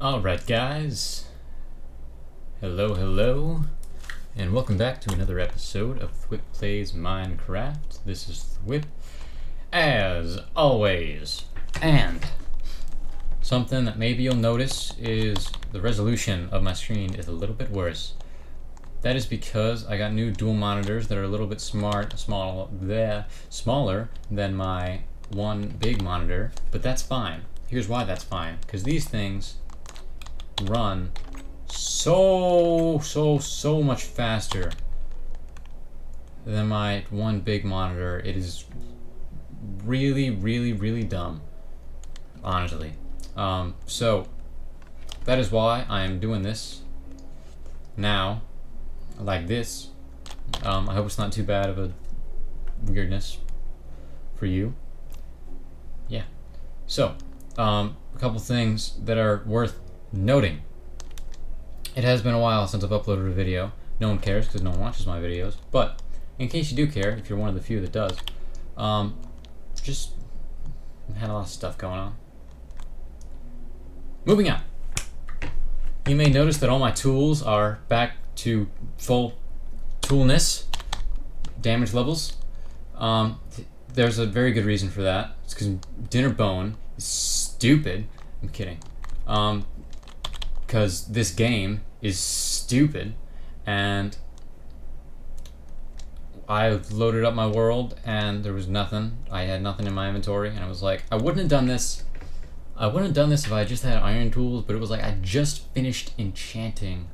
Alright guys, hello, and welcome back to another episode of Thwip Plays Minecraft. This is Thwip, as always, and something that maybe you'll notice is the resolution of my screen is a little bit worse. That is because I got new dual monitors that are a little bit smaller than my one big monitor, but that's fine. Here's why that's fine, because these things run so much faster than my one big monitor. It is really dumb, honestly. So that is why I am doing this now like this. I hope it's not too bad of a weirdness for you. Yeah. So a couple things that are worth noting. It has been a while since I've uploaded a video. No one cares because no one watches my videos. But in case you do care, if you're one of the few that does, just had a lot of stuff going on. Moving on. You may notice that all my tools are back to full toolness, damage levels. There's a very good reason for that. It's because Dinnerbone is stupid. I'm kidding. Because this game is stupid, and I loaded up my world and there was nothing. I had nothing in my inventory, and I was like, I wouldn't have done this if I just had iron tools, but it was like I just finished enchanting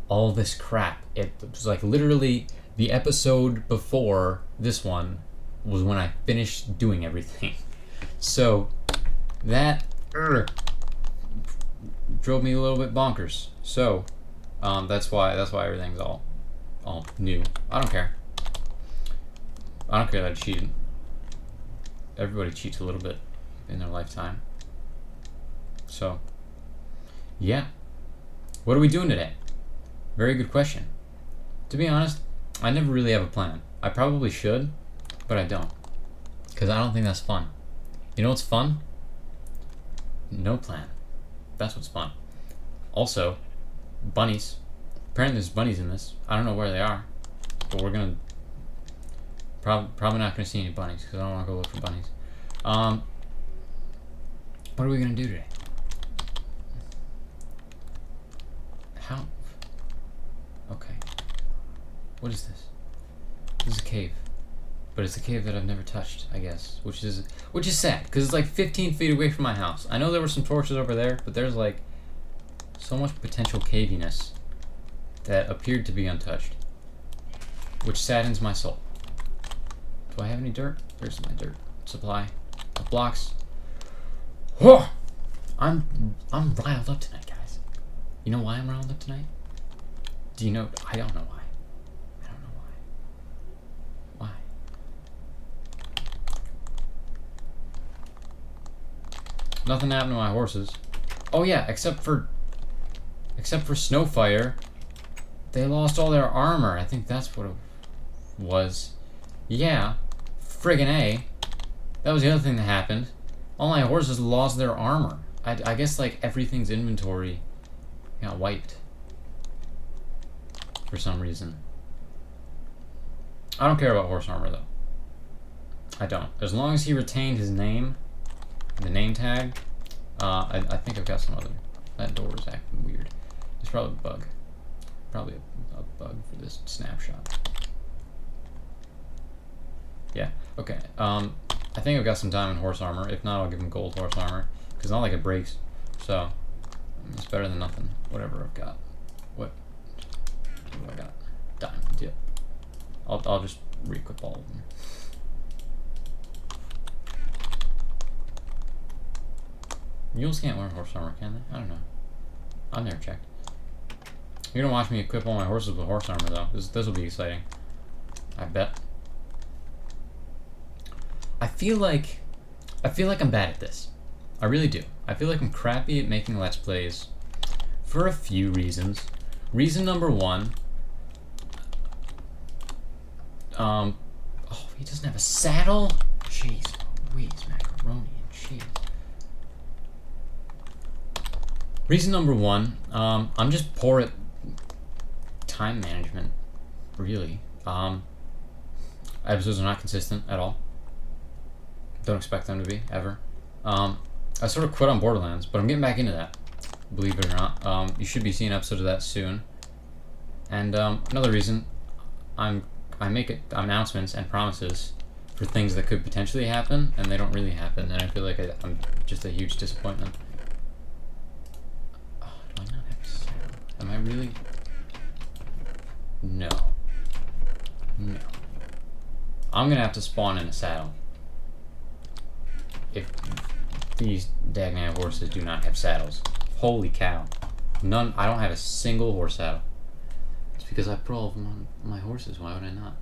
all this crap. It was like literally the episode before this one was when I finished doing everything. So that drove me a little bit bonkers. So that's why everything's all new. I don't care that I cheated. Everybody cheats a little bit in their lifetime. So yeah, what are we doing today? Very good question. To be honest, I never really have a plan. I probably should, but I don't, because I don't think that's fun. You know what's fun? No plan. That's what's fun. Also, bunnies. Apparently there's bunnies in this. I don't know where they are, but we're gonna probably not gonna see any bunnies because I don't want to go look for bunnies. What are we gonna do today? How? Okay. What is this? This is a cave, but it's a cave that I've never touched, I guess, which is sad because it's like 15 feet away from my house. I know there were some torches over there, but there's like so much potential caviness that appeared to be untouched, which saddens my soul. Do I have any dirt? There's my dirt supply of blocks. Whoa! I'm riled up tonight, guys. You know why I'm riled up tonight? Do you know? I don't know why. I don't know why. Why? Nothing happened to my horses. Oh yeah, except for Snowfire, they lost all their armor. I think that's what it was. Yeah, friggin' A. That was the other thing that happened. All my horses lost their armor. I guess like everything's inventory got wiped for some reason. I don't care about horse armor though. I don't. As long as he retained his name, the name tag, I think I've got some other. That door is acting weird. It's probably a bug. Probably a bug for this snapshot. Yeah. Okay. I think I've got some diamond horse armor. If not, I'll give him gold horse armor because it's not like it breaks. So it's better than nothing. Whatever I've got. What do I got? Diamond. Yep. I'll just re-equip all of them. Mules can't wear horse armor, can they? I don't know. I've never checked. You're gonna watch me equip all my horses with horse armor, though. This will be exciting. I bet. I feel like I'm bad at this. I really do. I feel like I'm crappy at making Let's Plays for a few reasons. Reason number one. Oh, he doesn't have a saddle? Jeez Louise, macaroni and cheese. Reason number one, I'm just poor at time management, really. Episodes are not consistent at all. Don't expect them to be, ever. I sort of quit on Borderlands, but I'm getting back into that, believe it or not. You should be seeing an episode of that soon. And another reason, I make announcements and promises for things that could potentially happen, and they don't really happen, and I feel like I'm just a huge disappointment. Oh, do I not have sound? Am I really? No. No. I'm gonna have to spawn in a saddle. If these dagnam horses do not have saddles. Holy cow. None. I don't have a single horse saddle. It's because I put all of them on my horses. Why would I not?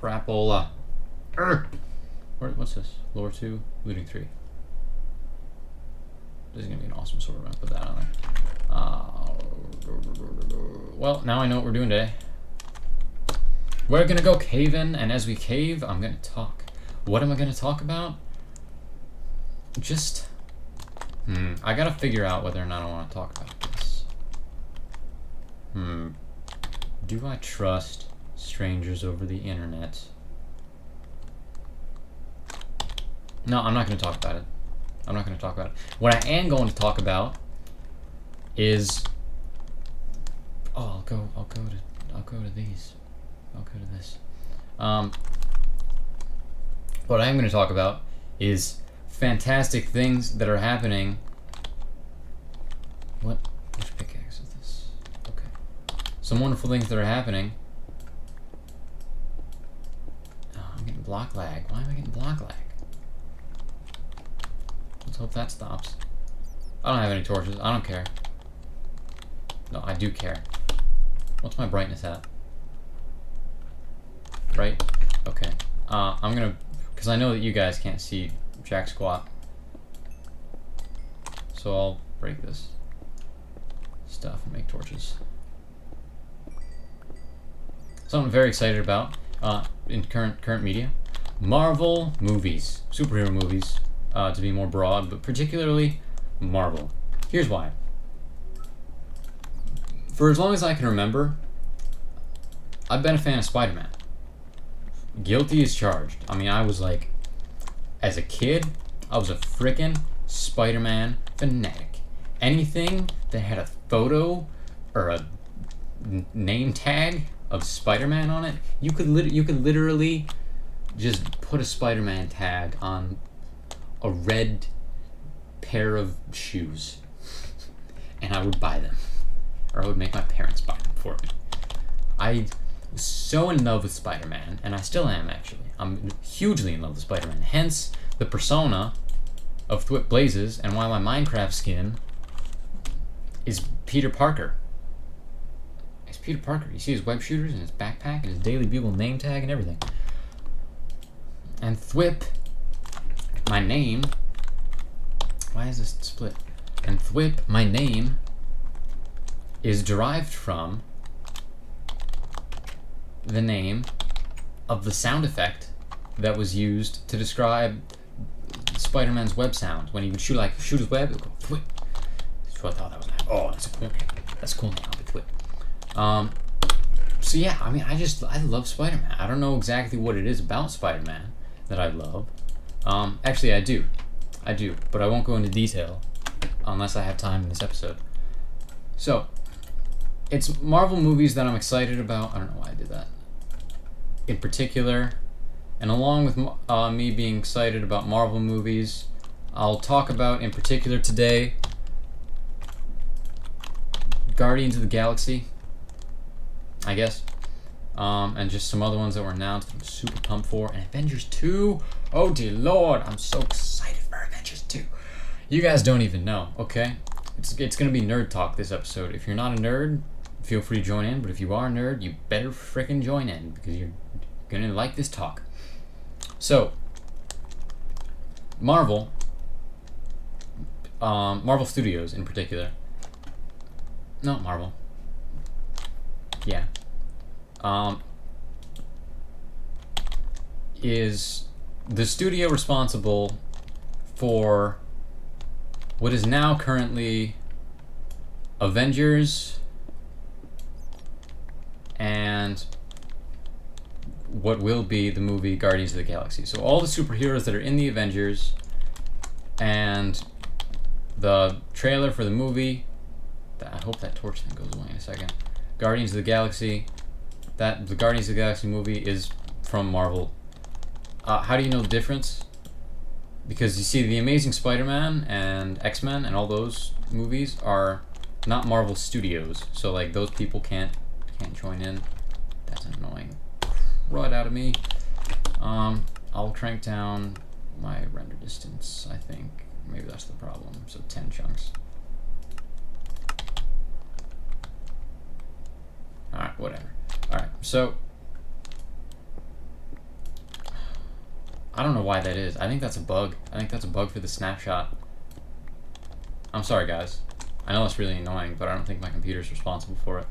Crapola. What's this? Lore 2, looting 3. This is gonna be an awesome sword. I'm gonna put that on there. Well, now I know what we're doing today. We're gonna go cave-in, and as we cave, I'm gonna talk. What am I gonna talk about? Just, I gotta figure out whether or not I want to talk about this. Do I trust strangers over the internet? No, I'm not gonna talk about it. I'm not gonna talk about it. What I am going to talk about is, I'll go to these. I'll go to this. What I am going to talk about is fantastic things that are happening. Which pickaxe is this? Okay. Some wonderful things that are happening. Oh, I'm getting block lag. Why am I getting block lag? Let's hope that stops. I don't have any torches. I don't care. No, I do care. What's my brightness at? Right? Okay. I'm gonna, because I know that you guys can't see jack squat. So I'll break this stuff and make torches. Something I'm very excited about in current media. Marvel movies. Superhero movies, to be more broad, but particularly Marvel. Here's why. For as long as I can remember, I've been a fan of Spider-Man. Guilty as charged. I mean, I was like, as a kid, I was a frickin' Spider-Man fanatic. Anything that had a photo or a name tag of Spider-Man on it, you could literally just put a Spider-Man tag on a red pair of shoes, and I would buy them, or I would make my parents buy them for me. I was so in love with Spider-Man, and I still am, actually. I'm hugely in love with Spider-Man. Hence the persona of Thwip Blazes, and why my Minecraft skin is Peter Parker. It's Peter Parker. You see his web shooters and his backpack and his Daily Bugle name tag and everything. And Thwip, my name. Why is this split? And Thwip, my name, is derived from the name of the sound effect that was used to describe Spider-Man's web sound. When he would shoot his web, it would go Thwip. So I thought that was nice. Oh, that's a cool name. That's a cool name. I'll be Thwip. So yeah, I mean, I love Spider-Man. I don't know exactly what it is about Spider-Man that I love. Actually, I do, but I won't go into detail unless I have time in this episode. So, it's Marvel movies that I'm excited about. I don't know why I did that. In particular, and along with me being excited about Marvel movies, I'll talk about, in particular today, Guardians of the Galaxy, I guess, and just some other ones that were announced I'm super pumped for, and Avengers 2, oh dear lord, I'm so excited for Avengers 2. You guys don't even know, okay? It's gonna be nerd talk this episode. If you're not a nerd, feel free to join in, but if you are a nerd, you better frickin' join in, because you're gonna like this talk. So, Marvel Studios in particular, not Marvel, yeah, is the studio responsible for what is now currently Avengers and what will be the movie Guardians of the Galaxy. So all the superheroes that are in the Avengers and the trailer for the movie, I hope that torch thing goes away in a second. Guardians of the Galaxy, the Guardians of the Galaxy movie is from Marvel. How do you know the difference? Because you see, the Amazing Spider-Man and X-Men and all those movies are not Marvel Studios, so like those people can't join in. That's annoying. Right out of me. I'll crank down my render distance, I think. Maybe that's the problem. So 10 chunks. Alright, whatever. Alright, so I don't know why that is. I think that's a bug. I think that's a bug for the snapshot. I'm sorry, guys. I know it's really annoying, but I don't think my computer's responsible for it.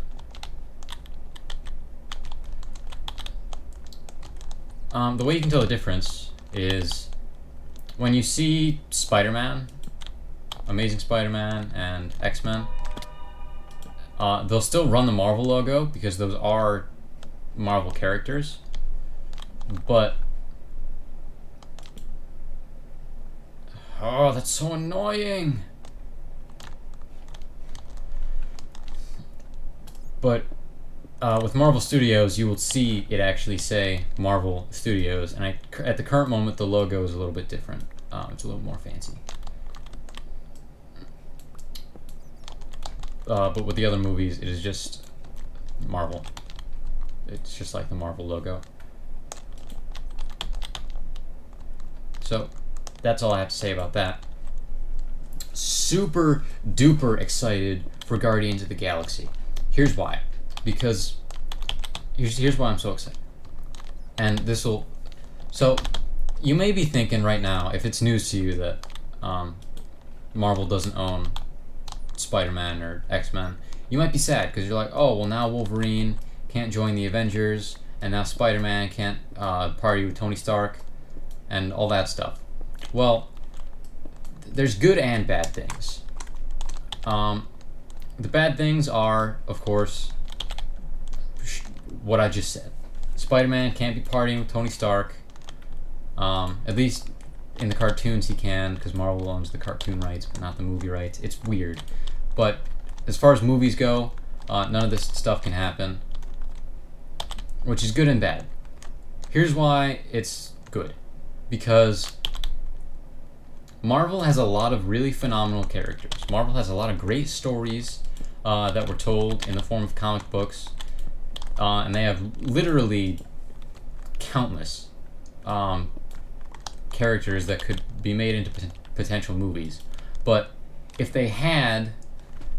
The way you can tell the difference is when you see Spider-Man, Amazing Spider-Man, and X-Men, they'll still run the Marvel logo because those are Marvel characters, but oh, that's so annoying. But with Marvel Studios, you will see it actually say Marvel Studios, and at the current moment, the logo is a little bit different. It's a little more fancy. But with the other movies, it is just Marvel. It's just like the Marvel logo. So that's all I have to say about that. Super duper excited for Guardians of the Galaxy. Here's why. Because here's why I'm so excited. And this will... So, you may be thinking right now, if it's news to you that Marvel doesn't own Spider-Man or X-Men, you might be sad because you're like, oh, well now Wolverine can't join the Avengers, and now Spider-Man can't party with Tony Stark, and all that stuff. Well, there's good and bad things. The bad things are, of course, what I just said. Spider-Man can't be partying with Tony Stark. At least in the cartoons he can, because Marvel owns the cartoon rights, but not the movie rights. It's weird. But as far as movies go, none of this stuff can happen, which is good and bad. Here's why it's good. Because Marvel has a lot of really phenomenal characters. Marvel has a lot of great stories that were told in the form of comic books. And they have literally countless characters that could be made into potential movies. But if they had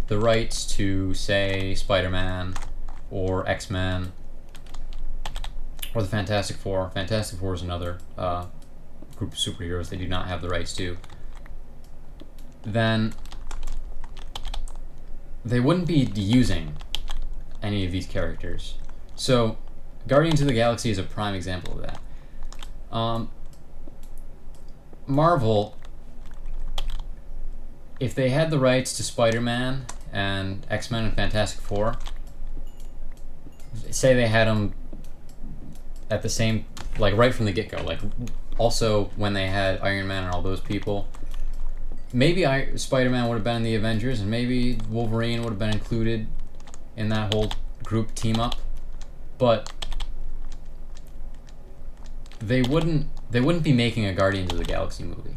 the rights to, say, Spider-Man or X-Men or the Fantastic Four is another group of superheroes they do not have the rights to, then they wouldn't be using any of these characters. So, Guardians of the Galaxy is a prime example of that. Marvel, if they had the rights to Spider-Man and X-Men and Fantastic Four, say they had them at the same, like right from the get-go, like also when they had Iron Man and all those people, maybe Spider-Man would have been in the Avengers, and maybe Wolverine would have been included in that whole group team-up. But they wouldn't be making a Guardians of the Galaxy movie.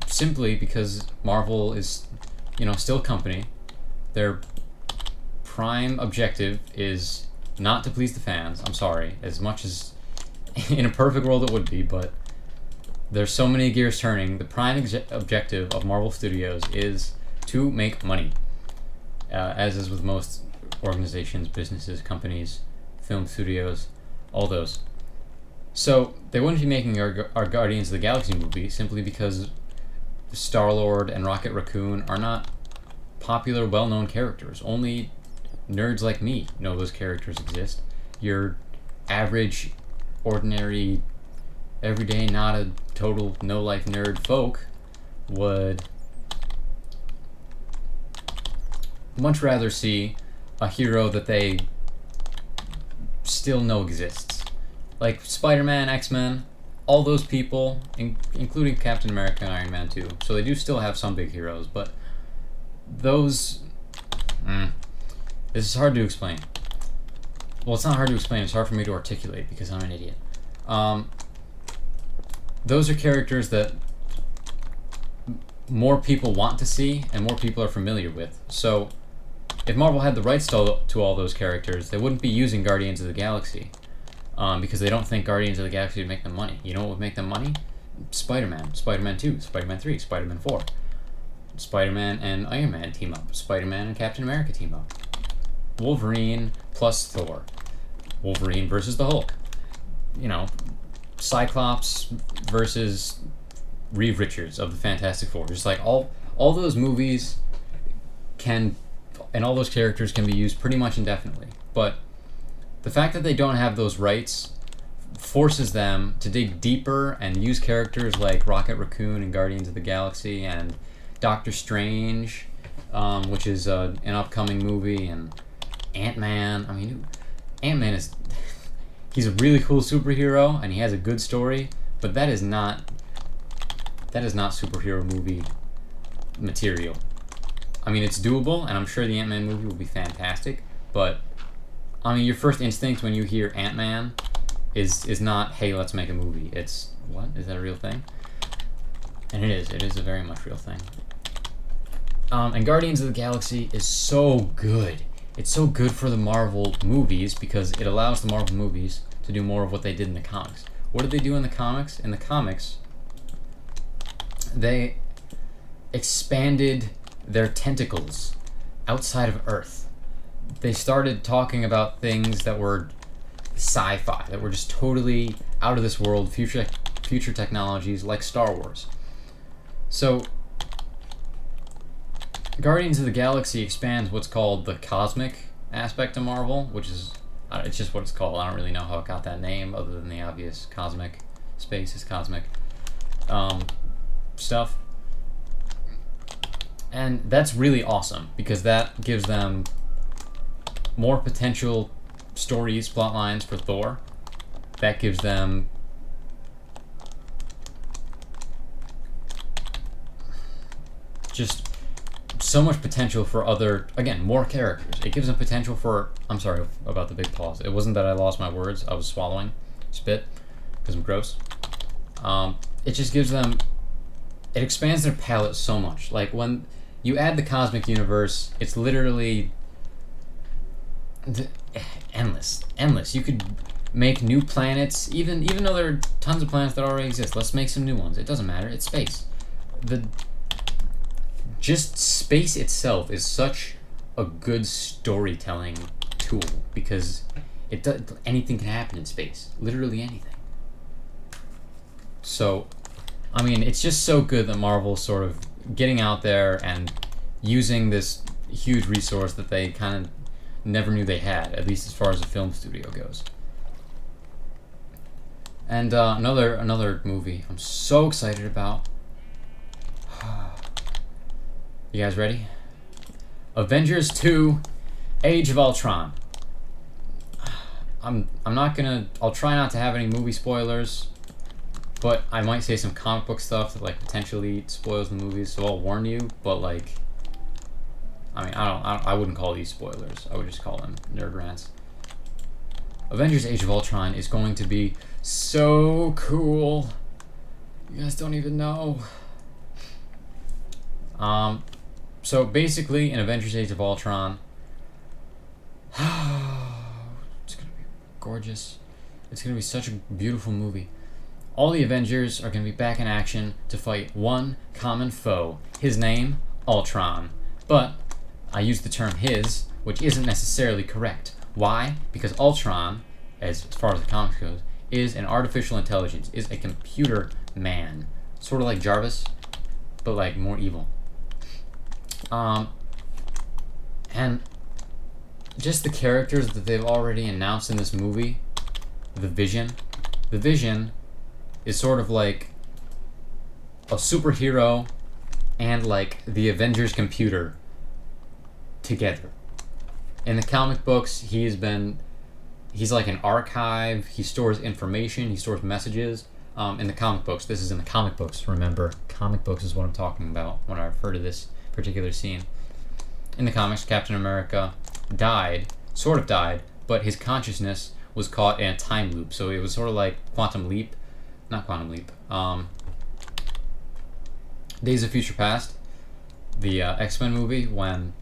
Simply because Marvel is, still a company. Their prime objective is not to please the fans. I'm sorry, as much as in a perfect world it would be, but there's so many gears turning. The prime objective of Marvel Studios is to make money. As is with most organizations, businesses, companies, film studios, all those. So they wouldn't be making our Guardians of the Galaxy movie simply because Star-Lord and Rocket Raccoon are not popular, well-known characters. Only nerds like me know those characters exist. Your average, ordinary everyday, not a total no-life nerd folk would much rather see a hero that they still know exists. Like Spider-Man, X-Men, all those people, including Captain America and Iron Man 2. So they do still have some big heroes, but those... this is hard to explain. Well, it's not hard to explain, it's hard for me to articulate because I'm an idiot. Those are characters that more people want to see and more people are familiar with. So if Marvel had the rights to all those characters, they wouldn't be using Guardians of the Galaxy, because they don't think Guardians of the Galaxy would make them money. You know what would make them money? Spider-Man, Spider-Man 2, Spider-Man 3, Spider-Man 4. Spider-Man and Iron Man team up. Spider-Man and Captain America team up. Wolverine plus Thor. Wolverine versus the Hulk. You know, Cyclops versus Reeve Richards of the Fantastic Four. Just like all those movies can, and all those characters can be used pretty much indefinitely. But the fact that they don't have those rights forces them to dig deeper and use characters like Rocket Raccoon and Guardians of the Galaxy and Doctor Strange, which is an upcoming movie, and Ant-Man. I mean, Ant-Man is... he's a really cool superhero, and he has a good story, but that is not superhero movie material. I mean, it's doable, and I'm sure the Ant-Man movie will be fantastic, but, I mean, your first instinct when you hear Ant-Man is not, hey, let's make a movie. It's, what? Is that a real thing? And it is. It is a very much real thing. And Guardians of the Galaxy is so good. It's so good for the Marvel movies because it allows the Marvel movies to do more of what they did in the comics. What did they do in the comics? In the comics, they expanded their tentacles outside of Earth. They started talking about things that were sci-fi, that were just totally out of this world, future technologies like Star Wars. So Guardians of the Galaxy expands what's called the cosmic aspect of Marvel, which is, it's just what it's called. I don't really know how it got that name other than the obvious cosmic. Space is cosmic stuff. And that's really awesome because that gives them more potential stories, plot lines for Thor. That gives them just so much potential for other, again, more characters. It gives them potential for, I'm sorry about the big pause. It wasn't that I lost my words. I was swallowing spit because I'm gross. It just gives them, it expands their palette so much. Like when you add the cosmic universe, it's literally endless. You could make new planets, even though there are tons of planets that already exist. Let's make some new ones. It doesn't matter. It's space. Just space itself is such a good storytelling tool because anything can happen in space. Literally anything. So, I mean, it's just so good that Marvel's sort of getting out there and using this huge resource that they kind of never knew they had, at least as far as the film studio goes. And another movie I'm so excited about. You guys ready? Avengers 2, Age of Ultron. I'll try not to have any movie spoilers, but I might say some comic book stuff that like potentially spoils the movies, so I'll warn you, but like, I mean, I wouldn't call these spoilers. I would just call them nerd rants. Avengers Age of Ultron is going to be so cool. You guys don't even know. So basically, in Avengers Age of Ultron, it's gonna be gorgeous. It's gonna be such a beautiful movie. All the Avengers are gonna be back in action to fight one common foe. His name, Ultron. But I use the term his, which isn't necessarily correct. Why? Because Ultron, as far as the comics goes, is an artificial intelligence, is a computer man. Sort of like Jarvis, but like more evil. And just the characters that they've already announced in this movie, the Vision is sort of like a superhero and like the Avengers computer together. In the comic books, he's like an archive. He stores information. He stores messages. In the comic books, this is in the comic books. Remember, comic books is what I'm talking about when I refer to this particular scene. In the comics, Captain America sort of died, but his consciousness was caught in a time loop. So it was sort of like Days of Future Past, the X-Men movie, when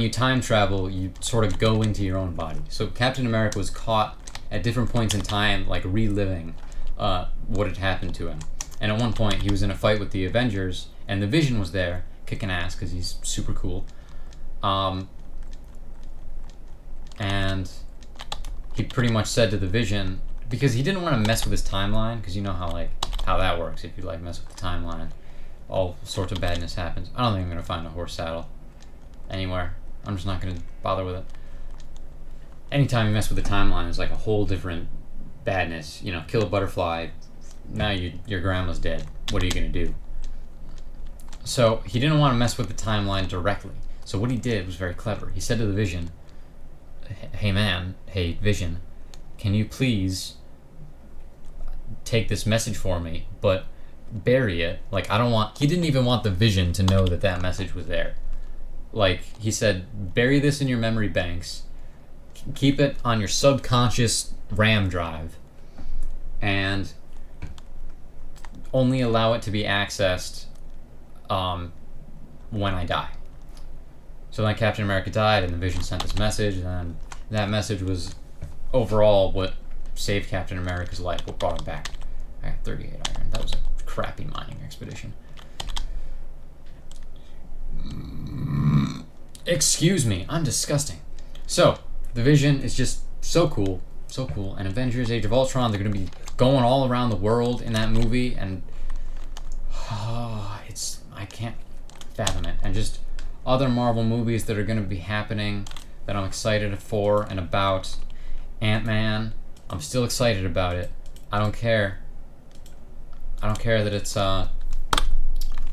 you time travel, you sort of go into your own body. So Captain America was caught at different points in time, like reliving what had happened to him. And at one point, he was in a fight with the Avengers, and the Vision was there, kicking ass because he's super cool. And he pretty much said to the Vision, because he didn't want to mess with his timeline, because you know how that works. If you mess with the timeline, all sorts of badness happens. I don't think I'm gonna find a horse saddle anywhere. I'm just not gonna bother with it. Anytime you mess with the timeline, it's like a whole different badness. Kill a butterfly, now your grandma's dead. What are you gonna do? So he didn't want to mess with the timeline directly. So what he did was very clever. He said to the Vision, hey Vision, can you please take this message for me, but bury it? He didn't even want the Vision to know that message was there. He said, bury this in your memory banks, keep it on your subconscious RAM drive, and only allow it to be accessed when I die. So then Captain America died, and the Vision sent this message, and that message was overall what saved Captain America's life, what brought him back. I got 38 iron. That was a crappy mining expedition. Excuse me, I'm disgusting. So, the Vision is just so cool. And Avengers Age of Ultron, they're going to be going all around the world in that movie, and I can't fathom it. And just other Marvel movies that are going to be happening that I'm excited for and about. Ant-Man, I'm still excited about it. I don't care that it's that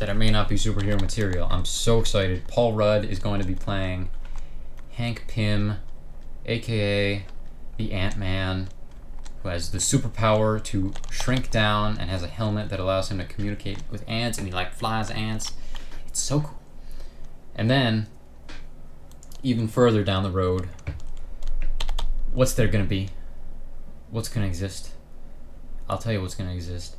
it may not be superhero material. I'm so excited. Paul Rudd is going to be playing Hank Pym, aka the Ant-Man, who has the superpower to shrink down and has a helmet that allows him to communicate with ants, and he flies ants. It's so cool. And then, even further down the road, what's there gonna be? What's gonna exist? I'll tell you what's gonna exist.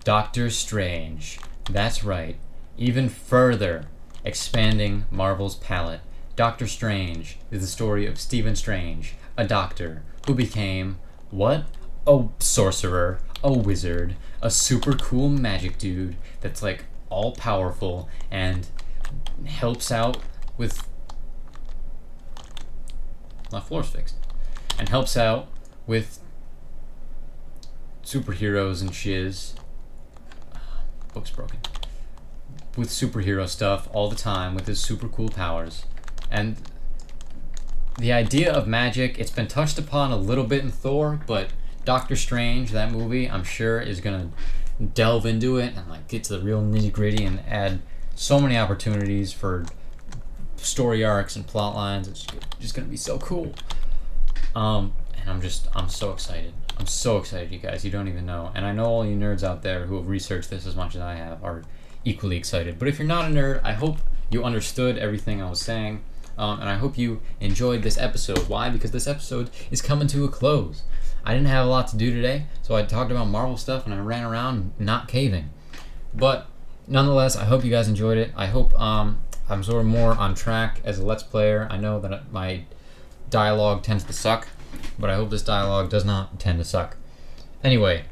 Doctor Strange. That's right. Even further expanding Marvel's palette. Doctor Strange is the story of Stephen Strange, a doctor who became what? A sorcerer, a wizard, a super cool magic dude that's all powerful and helps out with... My floor's fixed. And helps out with superheroes and shiz. Book's broken. With superhero stuff all the time with his super cool powers. And the idea of magic, it's been touched upon a little bit in Thor, but Doctor Strange, that movie, I'm sure is gonna delve into it and get to the real nitty gritty and add so many opportunities for story arcs and plot lines. It's just gonna be so cool. And I'm so excited. I'm so excited, you guys. You don't even know. And I know all you nerds out there who have researched this as much as I have are equally excited. But if you're not a nerd, I hope you understood everything I was saying. And I hope you enjoyed this episode. Why? Because this episode is coming to a close. I didn't have a lot to do today, so I talked about Marvel stuff and I ran around not caving. But nonetheless, I hope you guys enjoyed it. I hope I'm sort of more on track as a Let's Player. I know that my dialogue tends to suck, but I hope this dialogue does not tend to suck. Anyway,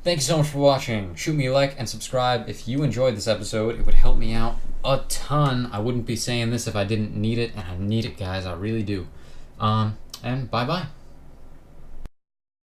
thank you so much for watching. Shoot me a like and subscribe if you enjoyed this episode. It would help me out a ton. I wouldn't be saying this if I didn't need it, and I need it, guys. I really do. And bye-bye.